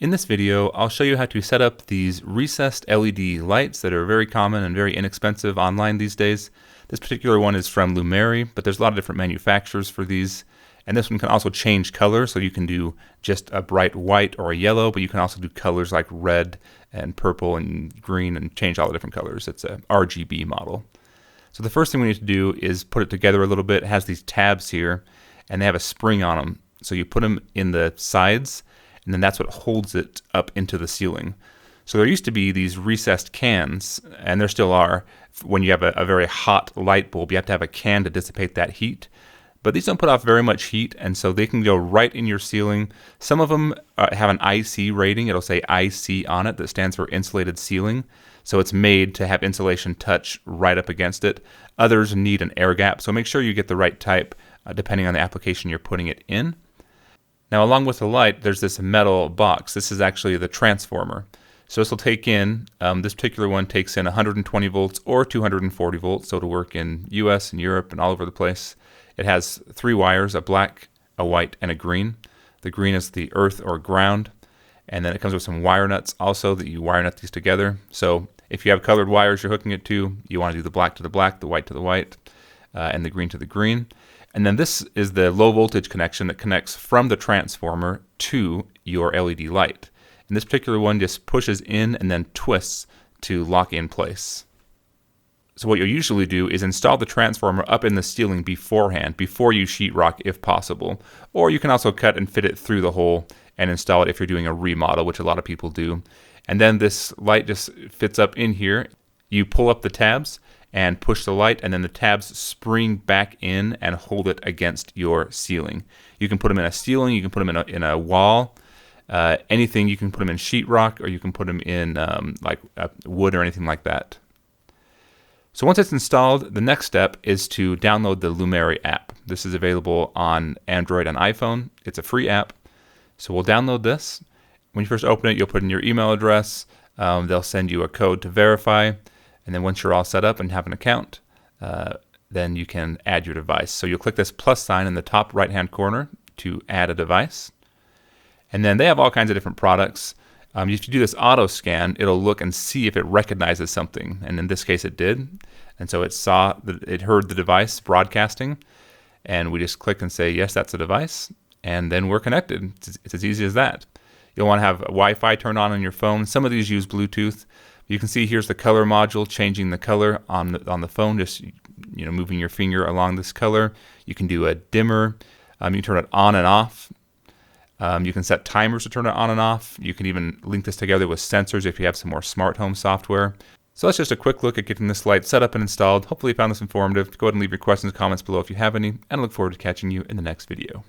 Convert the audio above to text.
In this video, I'll show you how to set up these recessed LED lights that are very common and very inexpensive online these days. This particular one is from Lumary, but there's a lot of different manufacturers for these. And this one can also change color, so you can do just a bright white or a yellow, but you can also do colors like red and purple and green and change all the different colors. It's a RGB model. So the first thing we need to do is put it together a little bit. It has these tabs here, and they have a spring on them. So you put them in the sides, and then that's what holds it up into the ceiling. So there used to be these recessed cans, and there still are. When you have a very hot light bulb, you have to have a can to dissipate that heat. But these don't put off very much heat, and so they can go right in your ceiling. Some of them have an IC rating. It'll say IC on it. That stands for insulated ceiling. So it's made to have insulation touch right up against it. Others need an air gap, so make sure you get the right type depending on the application you're putting it in. Now, along with the light, there's this metal box. This is actually the transformer. So this will take in, this particular one takes in 120 volts or 240 volts, so it'll work in US and Europe and all over the place. It has 3 wires, a black, a white, and a green. The green is the earth or ground. And then it comes with some wire nuts also that you wire nut these together. So if you have colored wires you're hooking it to, you want to do the black to the black, the white to the white, and the green to the green. And then this is the low voltage connection that connects from the transformer to your LED light. And this particular one just pushes in and then twists to lock in place. So what you'll usually do is install the transformer up in the ceiling beforehand, before you sheetrock if possible. Or you can also cut and fit it through the hole and install it if you're doing a remodel, which a lot of people do. And then this light just fits up in here. You pull up the tabs and push the light, and then the tabs spring back in and hold it against your ceiling. You can put them in a ceiling, you can put them in a wall, anything. You can put them in sheetrock, or you can put them in like wood or anything like that. So once it's installed, the next step is to download the Lumary app. This is available on Android and iPhone. It's a free app. So we'll download this. When you first open it, you'll put in your email address. They'll send you a code to verify. And then once you're all set up and have an account, then you can add your device. So you'll click this plus sign in the top right-hand corner to add a device. And then they have all kinds of different products. If you do this auto scan, it'll look and see if it recognizes something. And in this case, it did. And so it heard the device broadcasting. And we just click and say, yes, that's a device. And then we're connected. It's as easy as that. You'll want to have Wi-Fi turned on your phone. Some of these use Bluetooth. You can see here's the color module, changing the color on the phone, just moving your finger along this color. You can do a dimmer. You can turn it on and off. You can set timers to turn it on and off. You can even link this together with sensors if you have some more smart home software. So that's just a quick look at getting this light set up and installed. Hopefully you found this informative. Go ahead and leave your questions and comments below if you have any, and I look forward to catching you in the next video.